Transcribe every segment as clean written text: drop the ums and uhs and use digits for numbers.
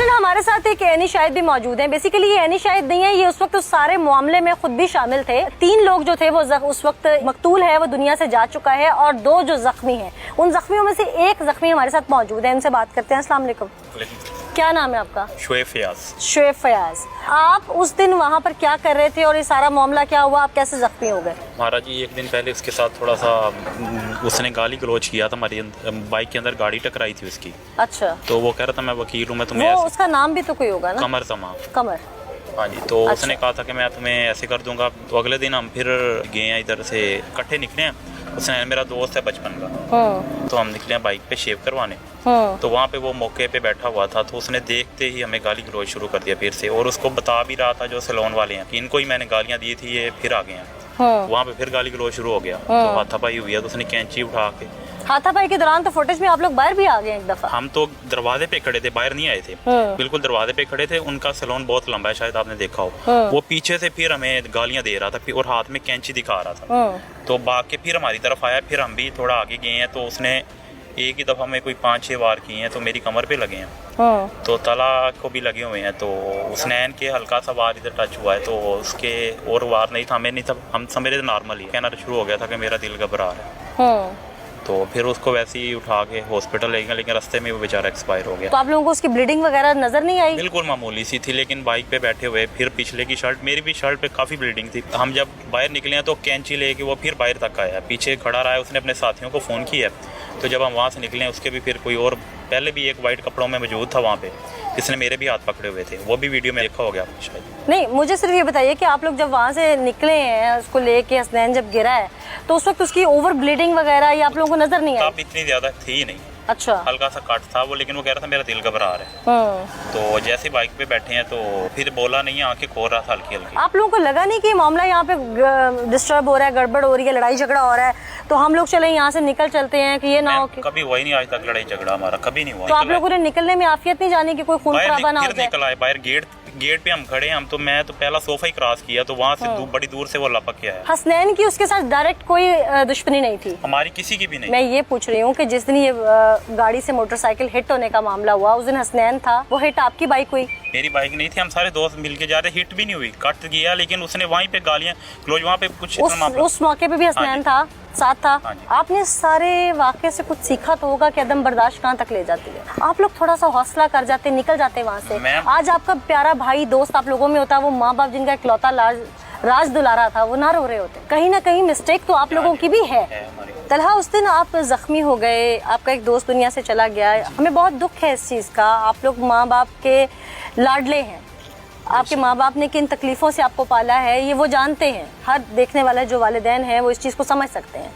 नाज़रीन, हमारे साथ एक एनी शाहिद भी मौजूद हैं। बेसिकली ये एनी शाहिद नहीं है, ये उस वक्त उस सारे मामले में खुद भी शामिल थे। 3 लोग जो थे वो उस वक्त मकतूल है, वो दुनिया से जा चुका है, और 2 जो जख्मी हैं, उन जख्मियों में से एक जख्मी हमारे साथ मौजूद है। इनसे बात करते हैं। अस्सलाम वालेकुम। क्या नाम है आपका? शोएब फयाज। शोएब फयाज, आप उस दिन वहाँ पर क्या कर रहे थे और ये सारा मामला क्या हुआ? आप कैसे जख्मी हो गए? महाराज जी, एक दिन पहले उसके साथ थोड़ा सा उसने गाली गलौज किया था। हमारी बाइक के अंदर गाड़ी टकराई थी उसकी। अच्छा। तो वो कह रहा था मैं वकील हूँ, मैं तुम्हें वो उसका नाम भी तो कोई होगा ना? कमर तमाम। कमर। हाँ जी। तो अच्छा। उसने कहा था कि मैं तुम्हें ऐसे कर दूंगा। तो अगले दिन हम फिर गए हैं, इधर से इकट्ठे निकले हैं। उसने, मेरा दोस्त है बचपन का, तो हम निकले हैं बाइक पे शेव करवाने। तो वहाँ पे वो मौके पे बैठा हुआ था, तो उसने देखते ही हमें गाली गलौज शुरू कर दिया फिर से। और उसको बता भी रहा था जो सैलून वाले हैं कि इनको ही मैंने गालियाँ दी थी, ये फिर आ गए हैं। वहाँ पे फिर गाली गलौज शुरू हो गया। तो हाथापाई हुई है, तो उसने कैंची उठा के। हाथापाई के दौरान तो फुटेज में आप लोग बाहर भी आ गए एक दफा। हम तो दरवाजे पे खड़े थे, बाहर नहीं आए थे। बिल्कुल दरवाजे पे खड़े थे। उनका सैलून बहुत लंबा है, शायद आपने देखा हो। वो पीछे से फिर हमें गालियां दे रहा था और हाथ में कैंची दिखा रहा था। तो भाग के फिर हमारी तरफ आया। फिर हम भी थोड़ा आगे गए हैं, तो उसने एक ही दफा में कोई 5-6 वार किए हैं। तो मेरी कमर पे लगे हैं, तो तला को भी लगे हुए हैं। तो उसनैन के हल्का सा वार इधर टच हुआ है, तो उसके और वार नहीं था, हमें नहीं था, हम मेरे नॉर्मल ही कहना शुरू हो गया था कि मेरा दिल घबरा रहा है। तो फिर उसको वैसे ही उठा के हॉस्पिटल ले गए, लेकिन रास्ते में वो बेचारा एक्सपायर हो गया। तो आप लोगों को उसकी ब्लीडिंग वगैरह नजर नहीं आई? बिल्कुल मामूली सी थी, लेकिन बाइक पे बैठे हुए फिर पीछे की शर्ट, मेरी भी शर्ट पे काफ़ी ब्लीडिंग थी। हम जब बाहर निकले हैं तो कैंची लेके वो फिर बाहर तक आया, पीछे खड़ा रहा है। उसने अपने साथियों को फ़ोन किया। तो जब हम वहाँ से निकले, उसके भी फिर कोई और पहले भी एक वाइट कपड़ों में मौजूद था वहाँ पे, जिसने मेरे भी हाथ पकड़े हुए थे। वो भी वीडियो में देखा हो गया शायद। नहीं, मुझे सिर्फ ये बताइए कि आप लोग जब वहाँ से निकले हैं, उसको लेके हसनैन जब गिरा है, तो उस वक्त उसकी ओवर ब्लीडिंग वगैरह ये आप लोगों को नजर नहीं आई? इतनी ज्यादा थी ही नहीं। अच्छा। हल्का सा कट था वो, लेकिन वो कह रहा था मेरा दिल घबरा रहा है। तो जैसे बाइक पे बैठे हैं, तो फिर बोला नहीं, आंखें खोल रहा था हल्की हल्की। आप लोगों को लगा नहीं कि मामला यहाँ पे डिस्टर्ब हो रहा है, गड़बड़ हो रही है, लड़ाई झगड़ा हो रहा है, तो हम लोग चले यहाँ से निकल चलते हैं कि ये ना हो? कभी हुआ ही नहीं आज तक लड़ाई झगड़ा हमारा, कभी नहीं हुआ। तो आप लोगों ने निकलने में आफियत नहीं जाने की, कोई खून खराबा ना हो जाए? निकल आए बाहर, गेट पे हम खड़े हैं। हम तो मैं तो पहला सोफा ही क्रॉस किया, तो वहाँ से बड़ी दूर से वो लपक के आया। हसनैन की उसके साथ डायरेक्ट कोई दुश्मनी नहीं थी? हमारी किसी की भी नहीं। मैं ये पूछ रही हूँ कि जिस दिन ये गाड़ी से मोटरसाइकिल हिट होने का मामला हुआ, उस दिन हसनैन था, वो हिट आपकी बाइक हुई? मेरी बाइक नहीं थी, हम सारे दोस्त मिलके जा रहे, हिट भी नहीं हुई, कट गया, लेकिन उसने वहीं पे गालियां क्लोज, वहाँ पे कुछ उस मौके पे भी हसनैन था, साथ था। आपने सारे वाक़े से कुछ सीखा तो होगा कि अदम बर्दाश्त कहाँ तक ले जाती है। आप लोग थोड़ा सा हौसला कर जाते, निकल जाते वहाँ से। आज आपका प्यारा भाई दोस्त आप लोगों में होता, वो माँ बाप जिनका इकलौता राज दुलारा था, वो ना रो रहे होते। कहीं ना कहीं मिस्टेक तो आप लोगों की भी है। तलहा, उस दिन आप जख्मी हो गए, आपका एक दोस्त दुनिया से चला गया, हमें बहुत दुख है इस चीज़ का। आप लोग माँ बाप के लाडले हैं, आपके माँ बाप ने किन तकलीफ़ों से आपको पाला है ये वो जानते हैं। हर देखने वाला जो वालिदैन है वो इस चीज़ को समझ सकते हैं।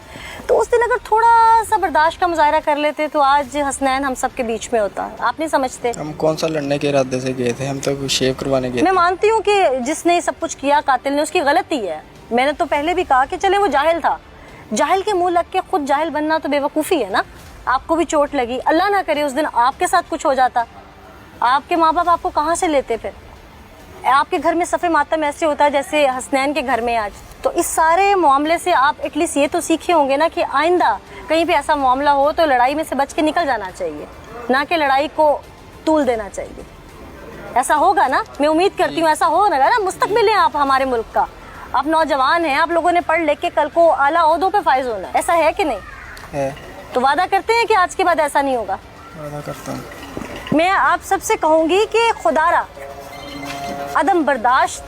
तो उस दिन अगर थोड़ा सा बर्दाश्त का मुजाहरा कर लेते तो आज हसनैन हम सब के बीच में होता। आप नहीं समझते? हम कौन सा लड़ने के इरादे से गए थे, हम तो शेव करवाने गए थे। मैं मानती हूँ कि जिसने सब कुछ किया, कातिल ने, उसकी गलती है। मैंने तो पहले भी कहा कि चले वो जाहिल था, जाहिल के मुँह लग के खुद जाहिल बनना तो बेवकूफ़ी है ना। आपको भी चोट लगी, अल्लाह ना करे उस दिन आपके साथ कुछ हो जाता, आपके माँ बाप आपको कहाँ से लेते? फिर आपके घर में सफ़े मातम ऐसे होता है जैसे हसनैन के घर में आज। तो इस सारे मामले से आप एटलीस्ट ये तो सीखे होंगे ना कि आइंदा कहीं पे ऐसा मामला हो तो लड़ाई में से बच के निकल जाना चाहिए, ना कि लड़ाई को तूल देना चाहिए। ऐसा होगा ना, मैं उम्मीद करती हूँ ऐसा होगा ना। मुस्तकबिल है आप हमारे मुल्क का, आप नौजवान हैं, आप लोगों ने पढ़ लिख के कल को आला ओहदों पे फाइज होना है। ऐसा है कि नहीं है? तो वादा करते हैं कि आज के बाद ऐसा नहीं होगा? वादा करता हूँ। मैं आप सबसे कहूँगी कि खुदारा अदम बर्दाश्त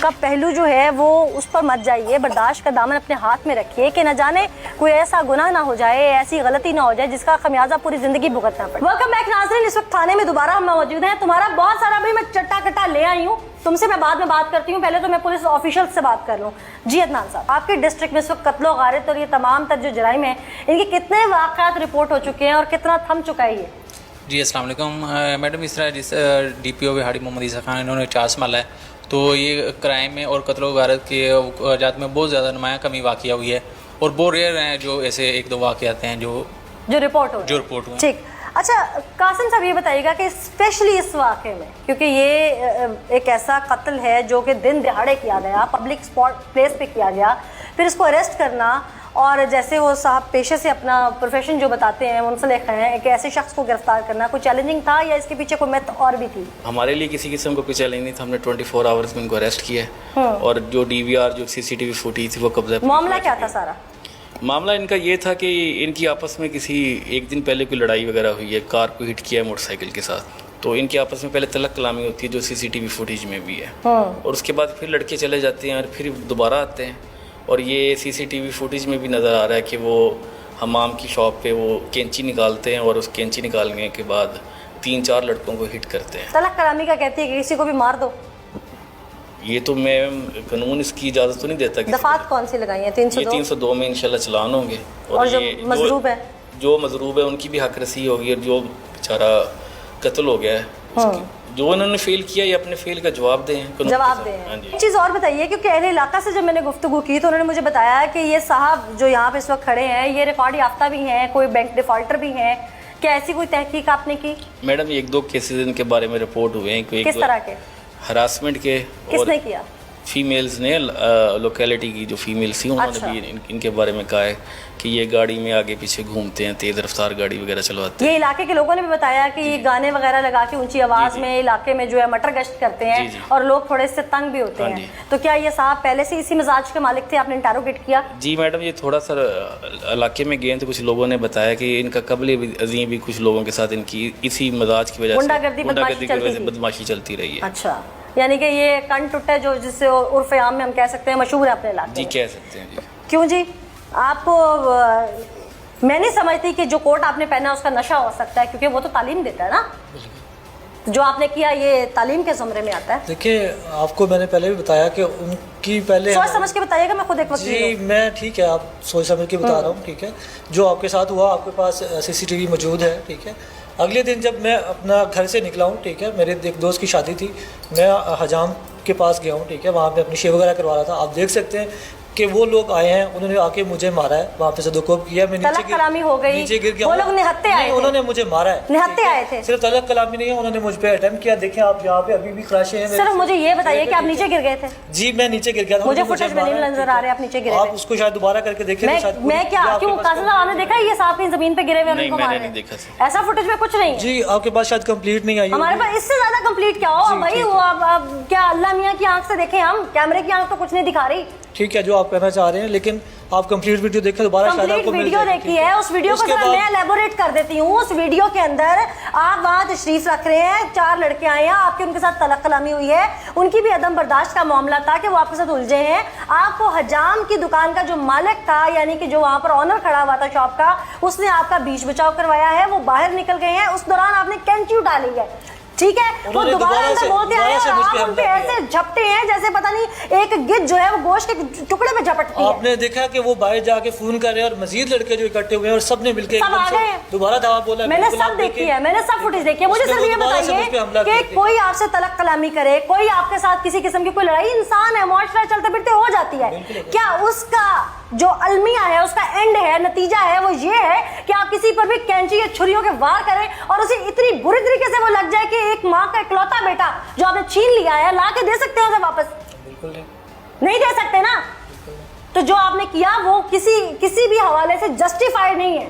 का पहलू जो है वो उस पर मत जाइए। बर्दाश्त का दामन अपने हाथ में रखिए कि न जाने कोई ऐसा गुनाह ना हो जाए, ऐसी गलती ना हो जाए जिसका खमियाजा पूरी जिंदगी भुगतना पड़े। वेलकम बैक नाज़रीन, इस वक्त थाने में दोबारा हम मौजूद हैं। तुम्हारा बहुत सारा भाई मैं चट्टा कट्टा ले आई हूँ, तुमसे मैं बाद में बात करती हूँ। पहले तो मैं पुलिस ऑफिशियल से बात कर लूँ। जी अदनान साहब, आपके डिस्ट्रिक्ट में इस वक्त कत्लो गारत और ये तमाम तर जो जराइम है, इनके कितने वाक़यात रिपोर्ट हो चुके हैं और कितना थम चुका है ये? जी अस्सलाम वालेकुम मैडम, इस तरह जिस DPO बिहाड़ी मोहम्मद ईसा खान इन्होंने चार्ज संभाला है, तो ये क्राइम में और कत्ल गारत के जात में बहुत ज़्यादा नुमाया कमी वाक़या हुई है, और बहुत रेयर हैं जो ऐसे 1-2 वाक़यात हैं जो रिपोर्ट हुए। ठीक, अच्छा कासिम साहब ये बताइएगा कि स्पेशली इस वाक़े में, क्योंकि ये एक ऐसा कत्ल है जो कि दिन दिहाड़े किया गया, पब्लिक स्पॉट प्लेस पे किया गया, फिर इसको अरेस्ट करना और जैसे वो साहब पेशे से अपना प्रोफेशन जो बताते हैं मुंसलिक हैं कि ऐसे शख्स को गिरफ्तार करना कोई चैलेंजिंग था या इसके पीछे कोई मेथड और भी थी? हमारे लिए किसी किस्म का कोई चैलेंज नहीं था, हमने 24 आवर्स में इनको अरेस्ट किया है और जो DVR जो CCTV फुटेज थी वो कब्जा। मामला क्या था सारा? मामला इनका ये था कि इनकी आपस में किसी एक दिन पहले कोई लड़ाई वगैरह हुई है, कार को हिट किया है मोटरसाइकिल के साथ, तो इनके आपस में पहले तलक कलामी होती है जो CCTV फुटेज में भी है, और उसके बाद फिर लड़के चले जाते हैं और फिर दोबारा आते हैं, और ये CCTV फुटेज में भी नज़र आ रहा है कि वो हमाम की शॉप पे वो कैंची निकालते हैं और उस कैंची निकालने के बाद 3-4 लड़कों को हिट करते हैं। तलक कलामी का कहती है कि किसी को भी मार दो, ये तो मैं कानून इसकी इजाज़त तो नहीं देता। दफात कौन सी लगाई है? 302? ये 302 में इंशाल्लाह चलान होंगे, और जो मजरूब है, जो मजरूब है उनकी भी हक रसी होगी, और जो बेचारा कत्ल हो गया है जो उन्होंने फेल किया ये अपने फेल का जवाब दें, जवाब दें। एक चीज़ और बताइए, क्योंकि अहले इलाका से जब मैंने गुफ्तगू की तो उन्होंने मुझे बताया कि ये साहब जो यहाँ पे इस वक्त खड़े हैं ये रिकॉर्ड याफ्ता भी हैं, कोई बैंक डिफॉल्टर भी हैं, क्या ऐसी कोई तहकीक आपने की? मैडम 1-2 केसेस इनके बारे में रिपोर्ट हुए हैं। किस तरह के? हरासमेंट के। किसने किया? फीमेल्स ने, लोकेलिटी की जो फीमेल्स थी उन्होंने भी इनके बारे में कहा है कि ये गाड़ी में आगे पीछे घूमते हैं, तेज़ रफ्तार गाड़ी वगैरह चलवाते हैं। ये इलाके के लोगों ने भी बताया कि ये गाने वगैरह लगा के ऊंची आवाज़ में इलाके में जो है मटर गश्त करते हैं और लोग थोड़े से तंग भी होते हैं। तो क्या ये साहब पहले से इसी मिजाज के मालिक थे? आपने इंटरोगेट किया? जी मैडम, ये थोड़ा सा इलाके में गए तो कुछ लोगों ने बताया कि इनका कबल अजीम भी कुछ लोगों के साथ इनकी इसी मिजाज की वजह से बदमाशी चलती रही है। अच्छा, यानी कि ये कन टुट्टे जो जिससे उर्फ आम में हम कह सकते हैं मशहूर है अपने इलाके जी, कह सकते हैं जी। क्यों जी? आपको मैं नहीं समझती कि जो कोट आपने पहना उसका नशा हो सकता है, क्योंकि वो तो तालीम देता है ना। जो आपने किया ये तालीम के ज़मरे में आता है। देखिए, आपको मैंने पहले भी बताया कि उनकी पहले सोच समझ के बताइएगा, मैं खुद एक वकील हूं। जी मैं ठीक है, आप सोच समझ के बता रहा हूँ, ठीक है। जो आपके साथ हुआ, आपके पास CCTV मौजूद है, ठीक है। अगले दिन जब मैं अपना घर से निकला हूँ, ठीक है, मेरे एक दोस्त की शादी थी, मैं हजाम के पास गया हूँ, ठीक है, वहाँ पे अपनी शेव वगैरह करवा रहा था। आप देख सकते हैं कि वो लोग आए हैं, उन्होंने आके मुझे मारा है, वहाँ पे सदुकोब किया, मैं तलक कलामी हो गई, नीचे गिर गया। वो लोग निहत्ते आए थे, उन्होंने मुझे मारा है, निहत्ते आए थे। सिर्फ तलक कलामी नहीं है, उन्होंने मुझ पे अटेम्प्ट किया। देखें आप यहाँ पे अभी भी ख्राशें हैं। सिर्फ मुझे ये बताइए कि आप नीचे गिर गए थे? जी मैं नीचे गिर गया था, मुझे फुटेज में नहीं नजर आ रहे आप नीचे गिरे। आप उसको शायद दोबारा करके देखें। मैं क्या क्यों कासिम साहब ने देखा ये साहब की जमीन पे गिरे हुए उनको मार रहे हैं? ऐसा फुटेज में कुछ नहीं है जी। आपके पास शायद कंप्लीट नहीं आई, हमारे पास इससे ज्यादा कंप्लीट क्या हो भाई? वो अब क्या अल्लाह मियां की आंख से देखें हम? कैमरे की आंख तो कुछ नहीं दिखा रही। ठीक है, जो आप कहना चाह रहे हैं, लेकिन आप कंप्लीट वीडियो देखें दोबारा, शायद आपको वीडियो देखी है। उस वीडियो को मैं एलेबोरेट कर देती हूँ। उस वीडियो के अंदर आप वहाँ तशरीफ रख रहे हैं, 4 लड़के आए हैं, आपके उनके साथ तलक कलामी हुई है, उनकी भी अदम बर्दाश्त का मामला था कि वो आपके साथ उलझे हैं। आपको हजाम की दुकान का जो मालिक था, यानी कि जो वहाँ पर ऑनर खड़ा हुआ था शॉप का, उसने आपका बीच बचाव करवाया है, वो बाहर निकल गए हैं। उस दौरान आपने कैंची उठा ली है, ठीक है। वो दोबारा अंदर बोलते आए और आप उन पे ऐसे झपटे हैं जैसे पता नहीं एक गिद्ध जो है वो गोश्त के टुकड़े में झपटती है। आपने देखा कि वो बाहर जाके फोन कर रहे हैं और मजीद लड़के जो इकट्ठे हुए हैं और सबने मिलकर दोबारा दावा बोला। मैंने सब देखी है, मैंने सब फुटेज देखी है। मुझे सिर्फ ये बताइए कि कोई आपसे तलक कलामी करे, कोई आपके साथ किसी किस्म की कोई लड़ाई, इंसान है, मुआशरा चलते फिरते हो जाती है, क्या उसका जो अलमिया है, उसका एंड है, नतीजा है, वो ये है कि आप किसी पर भी कैंची या छुरियों के वार करें और उसे इतनी बुरी तरीके से वो लग जाए कि एक माँ का इकलौता बेटा जो आपने छीन लिया है, ला के दे सकते हैं उसे वापस? बिल्कुल नहीं दे सकते ना। तो जो आपने किया वो किसी भी हवाले से जस्टिफाइड नहीं है।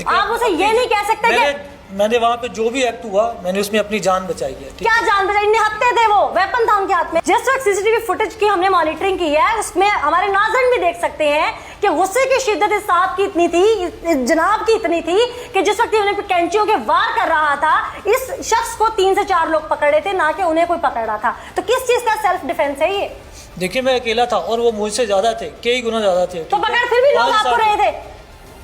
आप उसे ये नहीं कह सकते कि मैंने वहाँ पे जो भी एक्ट हुआ मैंने उसमें अपनी जान बचाई है। क्या जान बचाई? निहत्ते थे वो, वेपन था उनके हाथ में। जिस वक्त CCTV फुटेज की हमने मॉनिटरिंग की है उसमें हमारे नाज़रीन भी देख सकते हैं कि गुस्से की शिद्दत इस साहब की इतनी थी, जनाब की इतनी थी कि जिस वक्त उन्हें कैंचियों के वार कर रहा था, इस शख्स को 3 से 4 लोग पकड़े थे, ना कि उन्हें कोई पकड़ रहा था। तो किस चीज का सेल्फ डिफेंस है ये? देखिए, मैं अकेला था और वो मुझसे ज्यादा थे, कई गुना ज्यादा थे। तो पकड़ फिर भी लोग आपको रहे थे।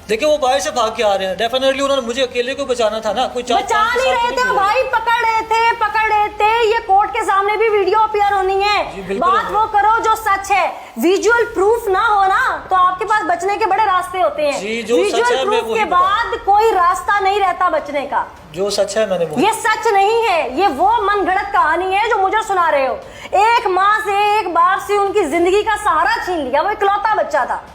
देखिए, वो बाहर से भाग के आ रहे हैं, डेफिनेटली उन्होंने मुझे अकेले को बचाना था ना, कोई बचा नहीं रहे थे भाई, पकड़ रहे थे। ये कोर्ट के सामने भी वीडियो अपीयर होनी है। बात वो करो जो सच है। विजुअल प्रूफ ना हो ना तो आपके पास बचने के बड़े रास्ते होते हैं। विजुअल प्रूफ के बाद कोई रास्ता नहीं रहता बचने का। जो सच है मैंने बोला। ये सच नहीं है, ये वो मनगढ़ंत कहानी है जो मुझे सुना रहे हो। एक माँ से, एक बाप से उनकी जिंदगी का सहारा छीन लिया, वो इकलौता बच्चा था।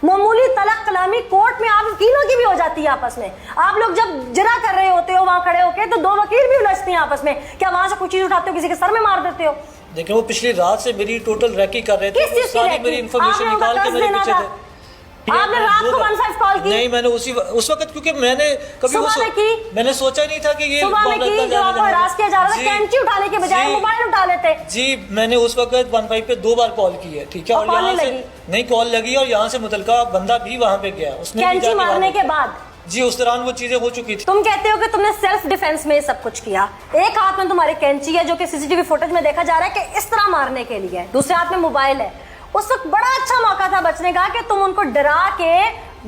मामूली तलक कलामी कोर्ट में आप वकीलों की भी हो जाती है आपस में। आप लोग जब जरा कर रहे होते हो वहां खड़े होके तो 2 वकील भी उलझते हैं आपस में। क्या वहां से कुछ चीज उठाते हो, किसी के सर में मार देते हो? देखिए, वो पिछली रात से मेरी टोटल रैकी कर रहे थे, किस चीज की रैकी? मेरी इंफॉर्मेशन निकाल के मेरे पीछे थे। आपने रात को 15 कॉल की? नहीं, मैंने उस वक्त, क्योंकि मैंने कभी सुबह में की? मैंने सोचा नहीं था कि ये सुबह में की, जो आपको हरास किया जा रहा था, कैंची उठाने के बजाय मोबाइल उठा लेते। जी, मैंने उस वक्त 15 पे 2 बार कॉल की है, ठीक है, और यहाँ से नहीं कॉल लगी, और यहाँ से मुतलका बंदा भी वहाँ पे गया, उसने कैंची मारने के बाद। जी, उस दौरान वो चीजें हो चुकी थी। तुम कहते हो कि तुमने सेल्फ डिफेंस में सब कुछ किया। एक हाथ में तुम्हारे कैंची है जो कि सीसीटीवी फुटेज में देखा जा रहा है कि इस तरह मारने के लिए, दूसरे हाथ में मोबाइल है। उस वक्त बड़ा अच्छा मौका था बचने का कि तुम उनको डरा के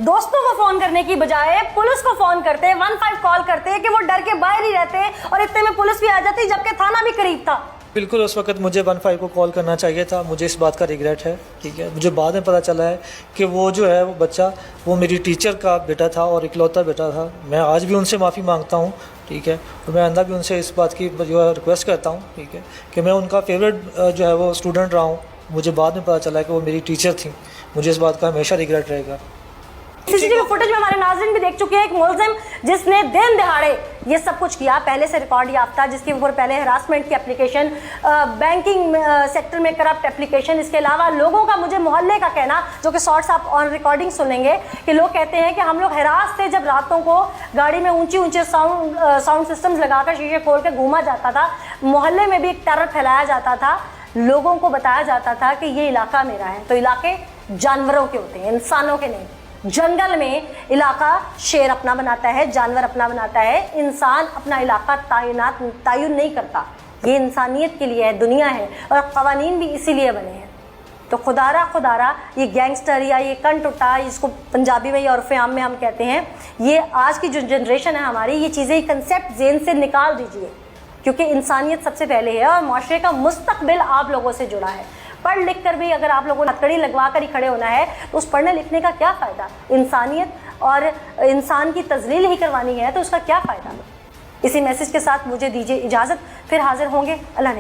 दोस्तों को फोन करने की बजाय पुलिस को फोन करते, 15 कॉल करते कि वो डर के बाहर ही रहते, और इतने में पुलिस भी आ जाती जबकि थाना भी करीब था। बिल्कुल, उस वक्त मुझे 15 को कॉल करना चाहिए था। मुझे इस बात का रिग्रेट है, ठीक है। मुझे बाद में पता चला है कि वो जो है वो बच्चा, वो मेरी टीचर का बेटा था और इकलौता बेटा था। मैं आज भी उनसे माफ़ी मांगता हूँ, ठीक है, और मैं आइंदा भी उनसे इस बात की जो है रिक्वेस्ट करता हूँ, ठीक है, कि मैं उनका फेवरेट जो है वो स्टूडेंट रहा हूँ। मुझे बाद में पता चला कि वो मेरी टीचर थी। मुझे इस बात का हमेशा रिग्रेट रहेगा। सीसीटीवी फुटेज में हमारे नाज़रीन भी देख चुके हैं एक मुलजिम जिसने दिन दिहाड़े ये सब कुछ किया, पहले से रिकॉर्ड याफ्ता, जिसके ऊपर पहले हरासमेंट की एप्लीकेशन, बैंकिंग सेक्टर में करप्ट एप्लीकेशन, इसके अलावा लोगों का, मुझे मोहल्ले का कहना, जो कि शॉर्ट्स आप ऑन रिकॉर्डिंग सुनेंगे, कि लोग कहते हैं कि हम लोग हरास थे जब रातों को गाड़ी में ऊंचे ऊंचे साउंड सिस्टम्स लगाकर शीशे खोल के घूमा जाता था। मोहल्ले में भी एक टेरर फैलाया जाता था, लोगों को बताया जाता था कि ये इलाका मेरा है। तो इलाके जानवरों के होते हैं, इंसानों के नहीं। जंगल में इलाका शेर अपना बनाता है, जानवर अपना बनाता है, इंसान अपना इलाका तयन नहीं करता। ये इंसानियत के लिए है, दुनिया है, और कवानीन भी इसीलिए बने हैं। तो खुदारा ये गैंगस्टर या ये कंटुटा, इसको पंजाबी में या उर्फ़े आम में हम कहते हैं, ये आज की जो जनरेशन है हमारी, ये चीज़ें, ये कंसेप्ट ज़हन से निकाल दीजिए, क्योंकि इंसानियत सबसे पहले है और माशरे का मुस्तकबिल आप लोगों से जुड़ा है। पढ़ लिख कर भी अगर आप लोगों ने हथकड़ी लगवा कर ही खड़े होना है तो उस पढ़ने लिखने का क्या फ़ायदा? इंसानियत और इंसान की तजलील ही करवानी है तो उसका क्या फ़ायदा? इसी मैसेज के साथ मुझे दीजिए इजाज़त, फिर हाजिर होंगे। अल्लाह ने